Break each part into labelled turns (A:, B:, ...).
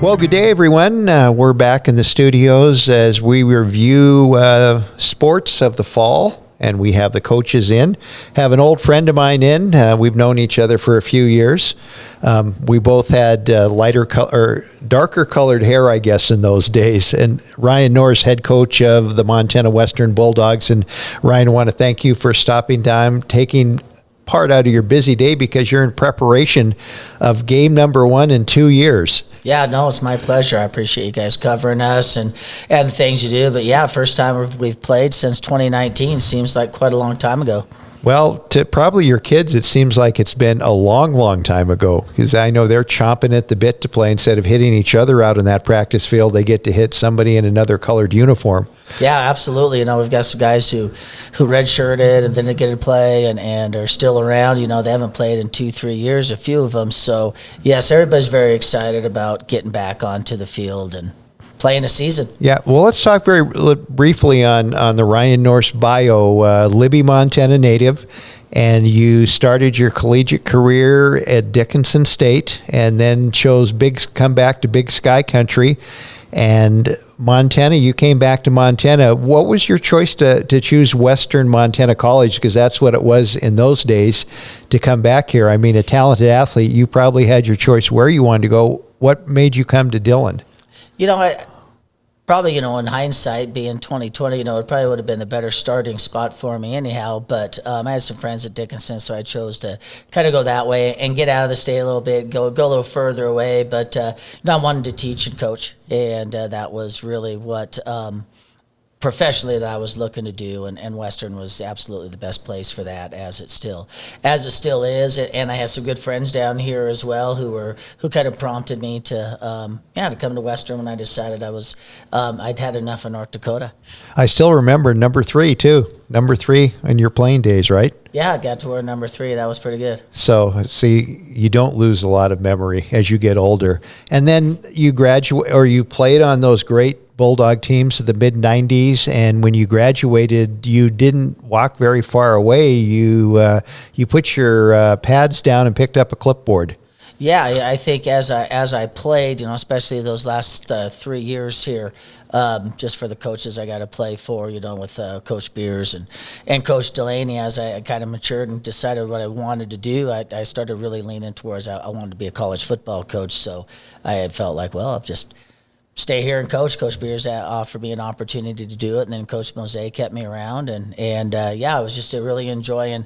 A: Well, good day, everyone. We're back in the studios as we review sports of the fall, and we have the coaches in. Have an old friend of mine in. We've known each other for a few years. We both had darker colored hair, I guess, in those days. And Ryan Nourse, head coach of the Montana Western Bulldogs. And Ryan, I want to thank you for stopping time, taking part out of your busy day because you're in preparation of game number 1 in 2 years.
B: Yeah, no, it's my pleasure. I appreciate you guys covering us and the things you do. But yeah, first time we've played since 2019. Seems like quite a long time ago.
A: Well, to probably your kids, it seems like it's been a long, long time ago because I know they're chomping at the bit to play. Instead of hitting each other out in that practice field, they get to hit somebody in another colored uniform.
B: Yeah, absolutely. You know, we've got some guys who redshirted and then they get to play and are still around. You know, they haven't played in 2-3 years, a few of them. So, yes, everybody's very excited about getting back onto the field and playing a season. Yeah,
A: well, let's talk very briefly on the Ryan Nourse bio. Libby, Montana native, and you started your collegiate career at Dickinson State and then come back to Big Sky Country. And Montana, you came back to Montana. What was your choice to choose Western Montana College? Because that's what it was in those days to come back here. I mean, a talented athlete, you probably had your choice where you wanted to go. What made you come to Dillon?
B: You know, in hindsight, being 2020, it probably would have been the better starting spot for me anyhow. But I had some friends at Dickinson, so I chose to kind of go that way and get out of the state a little bit, go a little further away. But I wanted to teach and coach, and that was really what professionally that I was looking to do, and Western was absolutely the best place for that, as it still is. And I had some good friends down here as well who kind of prompted me to come to Western when I decided I'd had enough of North Dakota.
A: I still remember number 3 too. Number 3 in your playing days, right?
B: Yeah, I got to wear number 3. That was pretty good.
A: So, see, you don't lose a lot of memory as you get older. And then you you played on those great Bulldog teams of the mid-'90s, and when you graduated, you didn't walk very far away. You put your pads down and picked up a clipboard.
B: Yeah, I think as I played, especially those last 3 years here, just for the coaches I got to play for, with Coach Beers and Coach Delaney, as I kind of matured and decided what I wanted to do, I started really leaning towards I wanted to be a college football coach. So I had felt like, well, I'll just stay here and coach. Coach Beers offered me an opportunity to do it, and then Coach Mosaic kept me around, and I was just really enjoying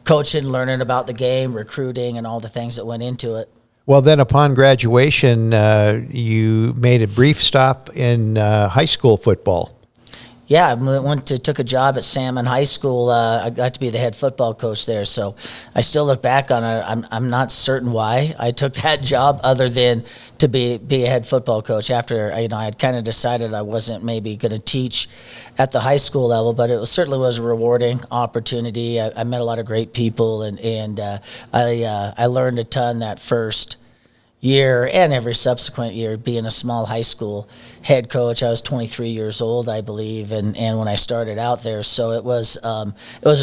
B: coaching, learning about the game, recruiting, and all the things that went into it.
A: Well, then upon graduation, you made a brief stop in high school football.
B: Yeah, I took a job at Salmon High School. I got to be the head football coach there, so I still look back on it. I'm not certain why I took that job, other than to be a head football coach. After I had kind of decided I wasn't maybe going to teach at the high school level, but it certainly was a rewarding opportunity. I met a lot of great people, and I learned a ton that first year and every subsequent year being a small high school head coach. I was 23 years old, I believe, and when I started out there, so it was an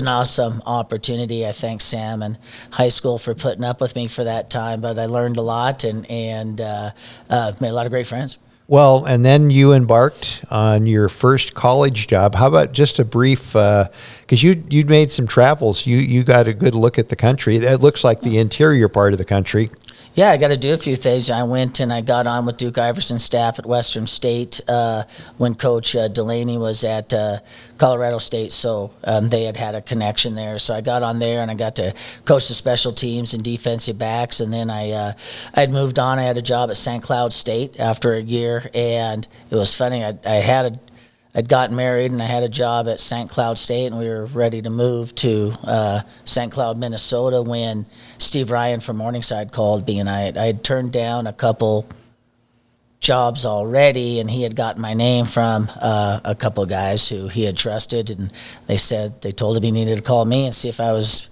B: awesome opportunity. I thank Sam and high school for putting up with me for that time, but I learned a lot and made a lot of great friends.
A: Well, and then you embarked on your first college job. How about just a brief, because you'd made some travels. You got a good look at the country. It looks like the interior part of the country.
B: Yeah, I got to do a few things. I went and I got on with Duke Iverson's staff at Western State when Coach Delaney was at Colorado State, so they had a connection there. So I got on there and I got to coach the special teams and defensive backs, and then I'd moved on. I had a job at St. Cloud State after a year, and it was funny. I'd gotten married and I had a job at St. Cloud State, and we were ready to move to St. Cloud, Minnesota, when Steve Ryan from Morningside called me, and I had turned down a couple jobs already, and he had gotten my name from a couple of guys who he had trusted, and they told him he needed to call me and see if I was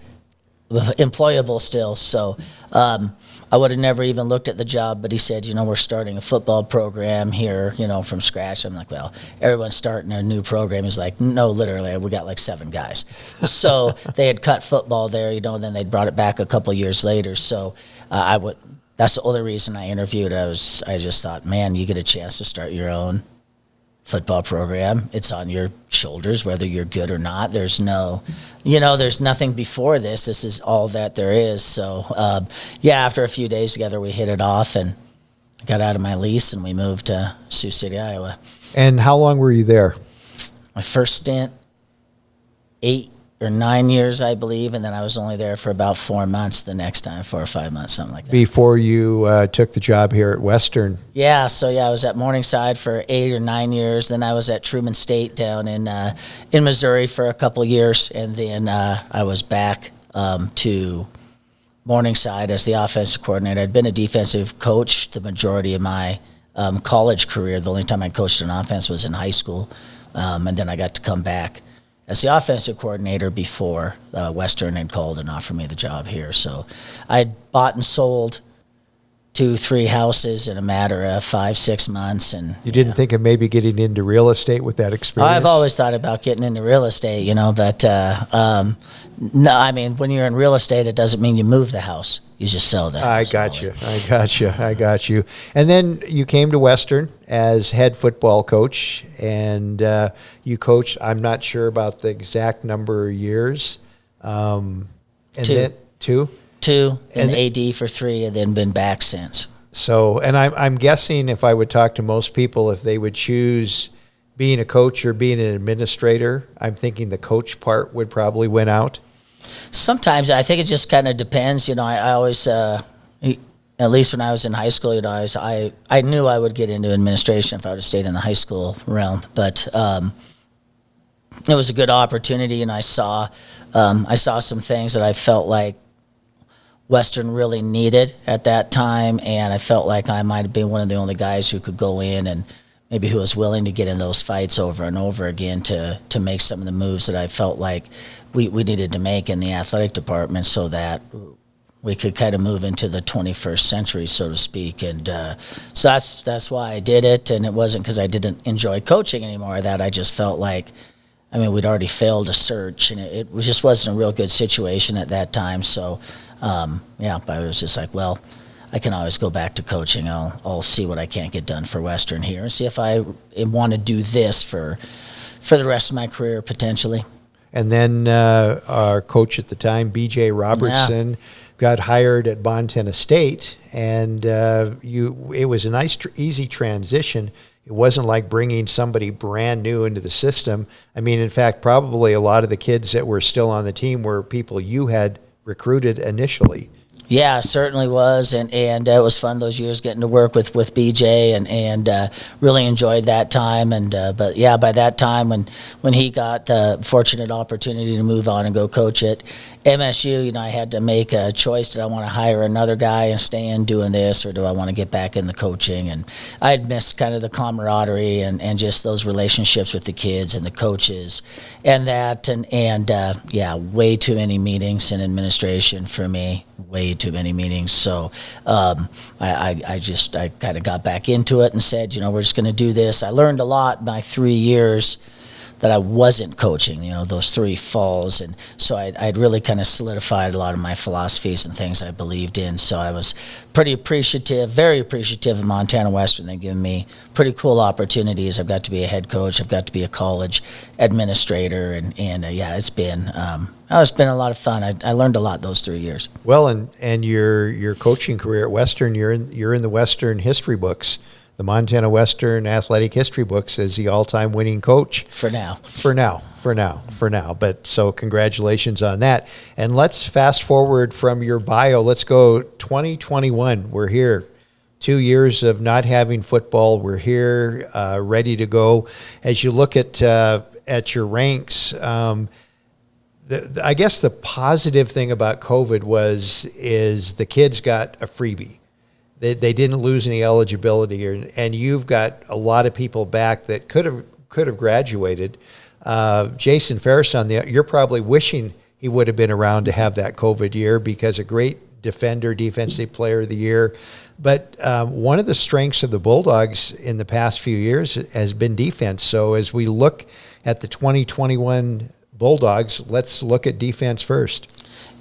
B: employable still. So I would have never even looked at the job, but he said, we're starting a football program here, from scratch. I'm like, well, everyone's starting a new program. He's like, no, literally, we got like 7 guys. So they had cut football there, then they brought it back a couple years later. So I that's the only reason I interviewed. I just thought, man, you get a chance to start your own football program. It's on your shoulders, whether you're good or not. There's there's nothing before this. This is all that there is. So, after a few days together, we hit it off, and I got out of my lease, and we moved to Sioux City, Iowa.
A: And how long were you there?
B: My first stint, 8 or 9 years, I believe, and then I was only there for about 4 months the next time, 4 or 5 months, something like that.
A: Before you took the job here at Western.
B: Yeah, so I was at Morningside for 8 or 9 years. Then I was at Truman State down in Missouri for a couple years, and then I was back to Morningside as the offensive coordinator. I'd been a defensive coach the majority of my college career. The only time I coached an offense was in high school, and then I got to come back as the offensive coordinator before Western had called and offered me the job here. So I bought and sold 2-3 houses in a matter of 5-6 months. And
A: you didn't think of maybe getting into real estate with that experience?
B: I've always thought about getting into real estate, but no, I mean, when you're in real estate, it doesn't mean you move the house. You just sell the house.
A: I got you. And then you came to Western as head football coach, and you coached, I'm not sure about the exact number of years. And
B: 2.
A: Then 2?
B: 2, and AD for 3, and then been back since.
A: So, and I'm guessing if I would talk to most people, if they would choose being a coach or being an administrator, I'm thinking the coach part would probably win out.
B: Sometimes I think it just kind of depends. I always, at least when I was in high school, I knew I would get into administration if I would have stayed in the high school realm. But it was a good opportunity, and I saw some things that I felt like Western really needed at that time, and I felt like I might have been one of the only guys who could go in and maybe who was willing to get in those fights over and over again to make some of the moves that I felt like we needed to make in the athletic department so that we could kind of move into the 21st century, so to speak. And so that's why I did it, and it wasn't because I didn't enjoy coaching anymore. That I just felt like, we'd already failed a search, and it just wasn't a real good situation at that time. So, but I was just like, well, I can always go back to coaching. I'll see what I can't get done for Western here and see if I want to do this for the rest of my career potentially. And
A: then our coach at the time, B.J. Robertson, got hired at Montana State, and it was a nice, easy transition. It wasn't like bringing somebody brand new into the system. In fact, probably a lot of the kids that were still on the team were people you had recruited initially.
B: Yeah, it certainly was, and it was fun those years getting to work with BJ and really enjoyed that time. But by that time when he got the fortunate opportunity to move on and go coach at MSU, I had to make a choice. Did I want to hire another guy and stay in doing this, or do I want to get back in the coaching? And I had missed kind of the camaraderie and just those relationships with the kids and the coaches and that. And way too many meetings in administration for me. Way too many meetings. So I kind of got back into it and said, we're just going to do this. I learned a lot by 3 years that I wasn't coaching, those 3 falls. And so I'd really kind of solidified a lot of my philosophies and things I believed in. So I was pretty appreciative, very appreciative of Montana Western. They've given me pretty cool opportunities. I've got to be a head coach. I've got to be a college administrator. And it's been a lot of fun. I learned a lot those 3 years.
A: Well, and your coaching career at Western, you're in the Western history books. The Montana Western Athletic History books as the all-time winning coach.
B: For now.
A: But so congratulations on that. And let's fast forward from your bio. Let's go 2021. We're here. 2 years of not having football. We're here, ready to go. As you look at your ranks, I guess the positive thing about COVID is the kids got a freebie. They didn't lose any eligibility, and you've got a lot of people back that could have graduated. Jason Ferris, you're probably wishing he would have been around to have that COVID year because a great defender, defensive player of the year. But one of the strengths of the Bulldogs in the past few years has been defense. So as we look at the 2021 Bulldogs, let's look at defense first.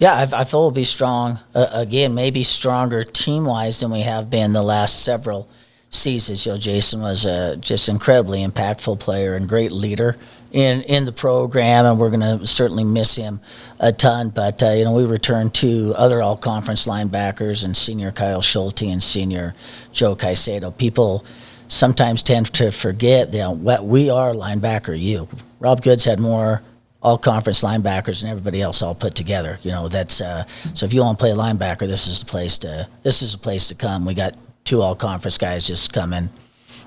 B: Yeah, I feel we'll be strong again. Maybe stronger team wise than we have been the last several seasons. Jason was a just incredibly impactful player and great leader in the program, and we're going to certainly miss him a ton. But we returned two other all-conference linebackers, and senior Kyle Schulte and senior Joe Caicedo. People sometimes tend to forget what we are linebacker U. Rob Goods had more all-conference linebackers than everybody else all put together. That's so if you want to play linebacker, this is the place to come. We got two all-conference guys just coming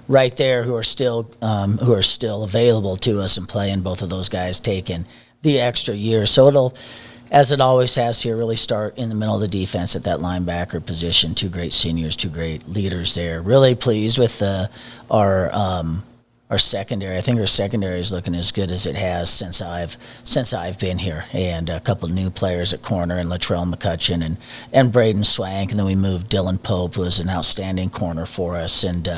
B: right there who are still available to us and playing. Both of those guys taking the extra year, so it'll, as it always has here, really start in the middle of the defense at that linebacker position. Two great seniors, two great leaders there. Really pleased with our secondary. I think our secondary is looking as good as it has since I've been here, and a couple of new players at corner, and Latrell McCutcheon and Braden Swank, and then we moved Dylan Pope, who was an outstanding corner for us, and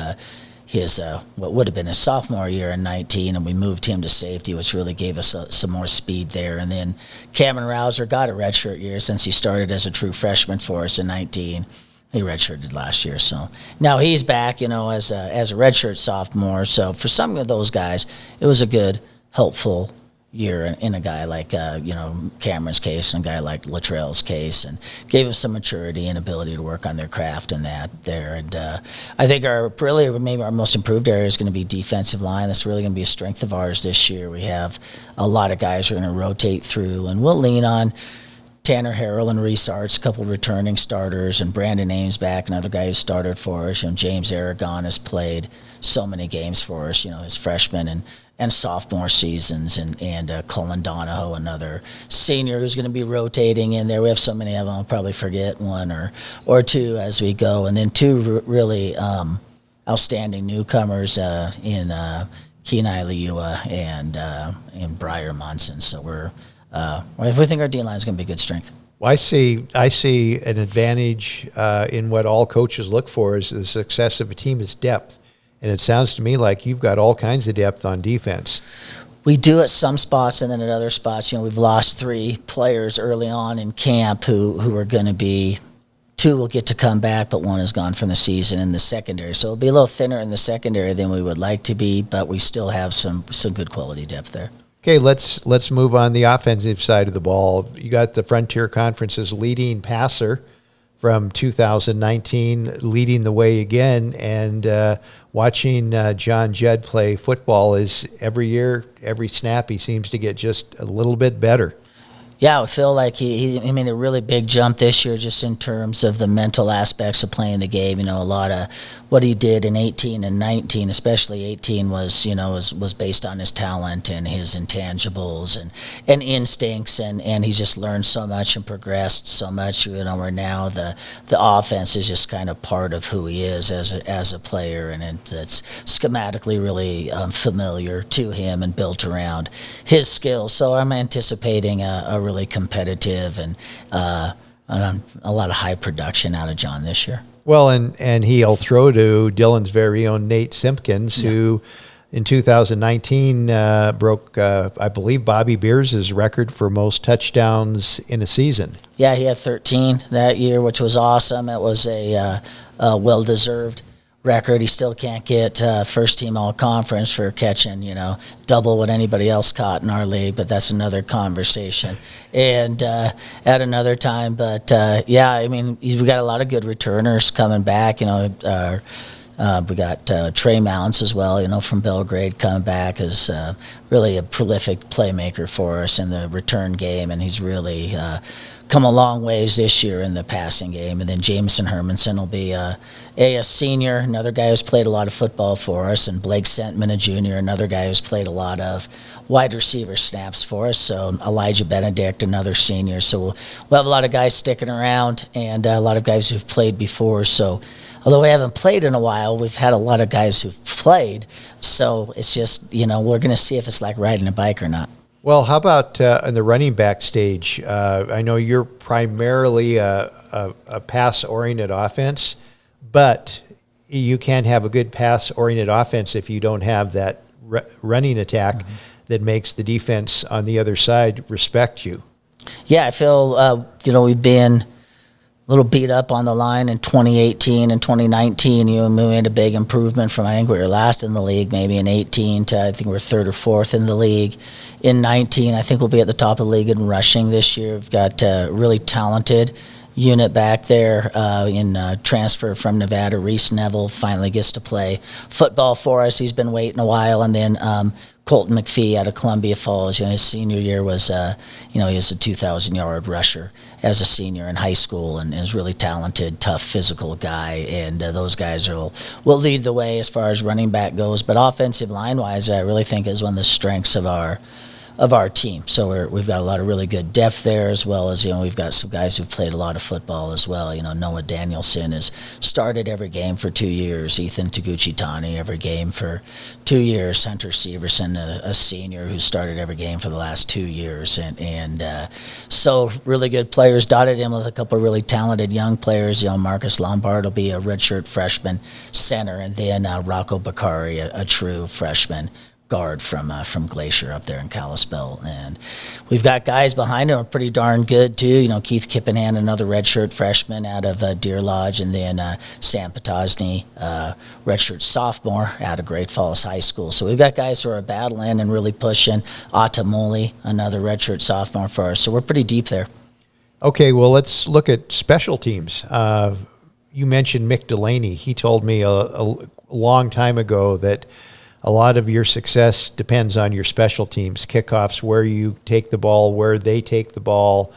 B: his what would have been his sophomore year in 19, and we moved him to safety, which really gave us some more speed there. And then Cameron Rouser got a redshirt year since he started as a true freshman for us in 19. He redshirted last year, so now he's back, as a redshirt sophomore. So for some of those guys, it was a good, helpful year in a guy like Cameron's case and a guy like Latrell's case, and gave us some maturity and ability to work on their craft and that there. And I think maybe our most improved area is going to be defensive line. That's really going to be a strength of ours this year. We have a lot of guys who are going to rotate through, and we'll lean on Tanner Harrell and Reese Arts, a couple returning starters, and Brandon Ames back, another guy who started for us. James Aragon has played so many games for us, his freshman and sophomore seasons, and Cullen Donahoe, another senior who's going to be rotating in there. We have so many of them, I'll probably forget one or two as we go. And then two really outstanding newcomers in Kenai Liua and Briar Munson. So we think our D-line is going to be good strength.
A: Well, I see an advantage in what all coaches look for is the success of a team is depth. And it sounds to me like you've got all kinds of depth on defense.
B: We do at some spots, and then at other spots, we've lost 3 players early on in camp who are going to be, 2 will get to come back, but 1 is gone from the season in the secondary. So it'll be a little thinner in the secondary than we would like to be, but we still have some good quality depth there.
A: Okay, let's move on the offensive side of the ball. You got the Frontier Conference's leading passer from 2019 leading the way again, and watching John Judd play football is every year, every snap, he seems to get just a little bit better.
B: Yeah, I feel like he made a really big jump this year just in terms of the mental aspects of playing the game. A lot of what he did in 18 and 19, especially 18, was based on his talent and his intangibles and instincts, and he's just learned so much and progressed so much. Where now the offense is just kind of part of who he is as a player, and it's schematically really familiar to him and built around his skills. So I'm anticipating a really competitive and a lot of high production out of John this year.
A: Well, and he'll throw to Dylan's very own Nate Simpkins, who in 2019 broke, I believe, Bobby Beers' record for most touchdowns in a season.
B: Yeah, he had 13 that year, which was awesome. It was a well-deserved record. He still can't get first team all conference for catching, double what anybody else caught in our league, but that's another conversation. And at another time, but we got a lot of good returners coming back. We got Trey Mounts as well, from Belgrade, coming back as really a prolific playmaker for us in the return game, and he's really come a long ways this year in the passing game. And then Jameson Hermanson will be a senior, another guy who's played a lot of football for us, and Blake Sentman, a junior, another guy who's played a lot of wide receiver snaps for us. So Elijah Benedict, another senior. So we'll have a lot of guys sticking around, and a lot of guys who've played before. So although we haven't played in a while, we've had a lot of guys who've played. So it's just, we're going to see if it's like riding a bike or not.
A: Well, how about in the running back stage? I know you're primarily a pass-oriented offense, but you can't have a good pass-oriented offense if you don't have that running attack that makes the defense on the other side respect you.
B: Yeah, I feel, we've been a little beat up on the line in 2018 and 2019. We made a big improvement from, I think we were last in the league, maybe in 18 to I think we're third or fourth in the league. In 19, I think we'll be at the top of the league in rushing this year. We've got really talented unit back there in transfer from Nevada. Reese Neville finally gets to play football for us. He's been waiting a while. And then Colton McPhee out of Columbia Falls. His senior year was, he was a 2,000-yard rusher as a senior in high school, and is really talented, tough, physical guy. And those guys will lead the way as far as running back goes. But offensive line-wise, I really think is one of the strengths of our team. So we've got a lot of really good depth there, as well as, we've got some guys who've played a lot of football as well. Noah Danielson has started every game for 2 years. Ethan Taguchi-Tani every game for 2 years. Hunter Severson, a senior who started every game for the last 2 years. And so really good players, dotted in with a couple of really talented young players. Marcus Lombard will be a redshirt freshman center, and then Rocco Bakari, a true freshman guard from Glacier up there in Kalispell. And we've got guys behind him who are pretty darn good too. Keith Kippenhand, another redshirt freshman out of Deer Lodge, and then Sam Potosny, redshirt sophomore out of Great Falls High School. So we've got guys who are battling and really pushing. Ata Moli, another redshirt sophomore for us. So we're pretty deep there.
A: Okay, well, let's look at special teams. You mentioned Mick Delaney. He told me a long time ago that a lot of your success depends on your special teams, kickoffs, where you take the ball, where they take the ball.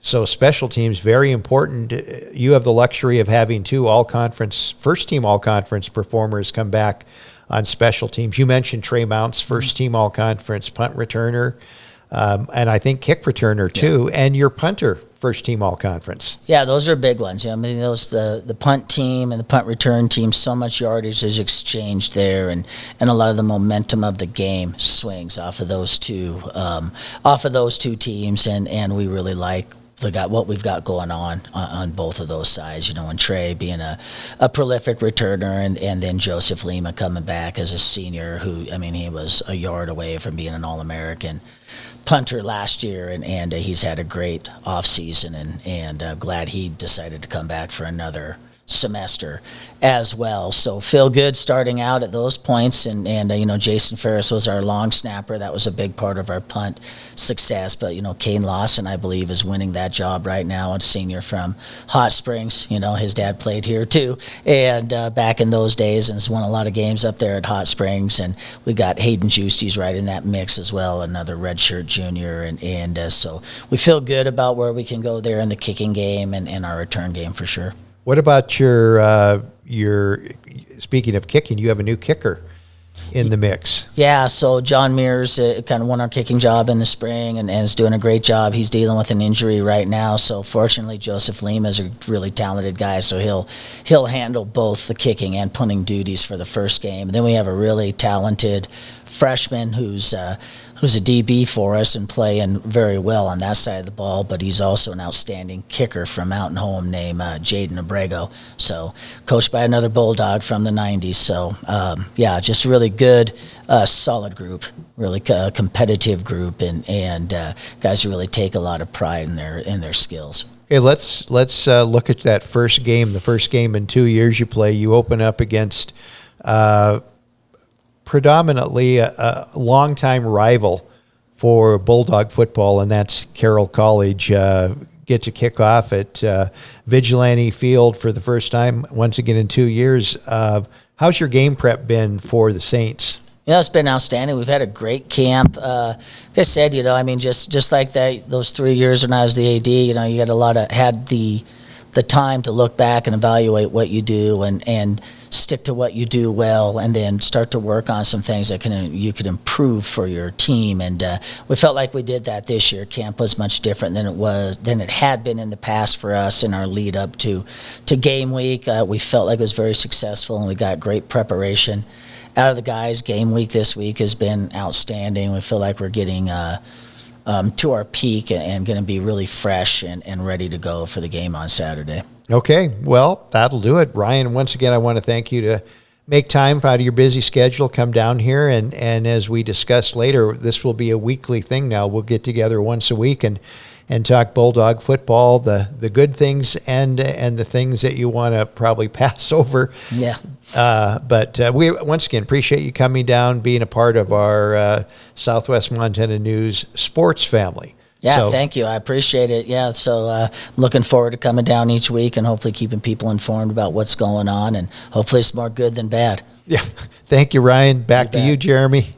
A: So special teams, very important. You have the luxury of having two first-team all-conference performers come back on special teams. You mentioned Trey Mounts, first-team all-conference punt returner, and I think kick returner too, and your punter, first-team all-conference.
B: Yeah, those are big ones. The punt team and the punt return team, so much yardage is exchanged there, and a lot of the momentum of the game swings off of those two teams, and we really like what we've got going on both of those sides. And Trey being a prolific returner, and then Joseph Lima coming back as a senior who, he was a yard away from being an All-American punter last year, and he's had a great off season, and glad he decided to come back for another semester as well. So feel good starting out at those points, and Jason Ferris was our long snapper. That was a big part of our punt success. But Kane Lawson, I believe, is winning that job right now, a senior from Hot Springs. His dad played here too, and back in those days, and has won a lot of games up there at Hot Springs. And we got Hayden Justy's right in that mix as well, another redshirt junior, and so we feel good about where we can go there in the kicking game and our return game for sure.
A: What about your speaking of kicking, you have a new kicker in the mix.
B: Yeah, so John Mears kind of won our kicking job in the spring and is doing a great job. He's dealing with an injury right now, so fortunately Joseph Lima is a really talented guy, so he'll handle both the kicking and punting duties for the first game. And then we have a really talented freshman who's a DB for us and playing very well on that side of the ball, but he's also an outstanding kicker from Mountain Home named Jaden Abrego. So coached by another Bulldog from the 90s. So, just really good, solid group, really competitive group, and guys who really take a lot of pride in their skills.
A: Okay, let's look at that first game, the first game in 2 years you play. You open up against predominantly a longtime rival for Bulldog football, and that's Carroll College. Get to kick off at Vigilante Field for the first time, once again in 2 years. How's your game prep been for the Saints?
B: It's been outstanding. We've had a great camp. Like I said, just like that, those 3 years when I was the AD, you had the time to look back and evaluate what you do and stick to what you do well, and then start to work on some things that you could improve for your team. And we felt like we did that this year. Camp was much different than it had been in the past for us in our lead up to game week. We felt like it was very successful, and we got great preparation out of the guys. Game week this week has been outstanding. We feel like we're getting to our peak and going to be really fresh and ready to go for the game on Saturday.
A: Okay, well, that'll do it. Ryan, once again, I want to thank you to make time out of your busy schedule, come down here, and as we discussed later, this will be a weekly thing now. We'll get together once a week and talk Bulldog football, the good things and the things that you want to probably pass over.
B: Yeah.
A: But we once again appreciate you coming down, being a part of our Southwest Montana News sports family.
B: Yeah,
A: So,
B: thank you. I appreciate it. Yeah, so looking forward to coming down each week and hopefully keeping people informed about what's going on, and hopefully it's more good than bad.
A: yeah, thank you, Ryan. Back to
B: bet.
A: you, Jeremy.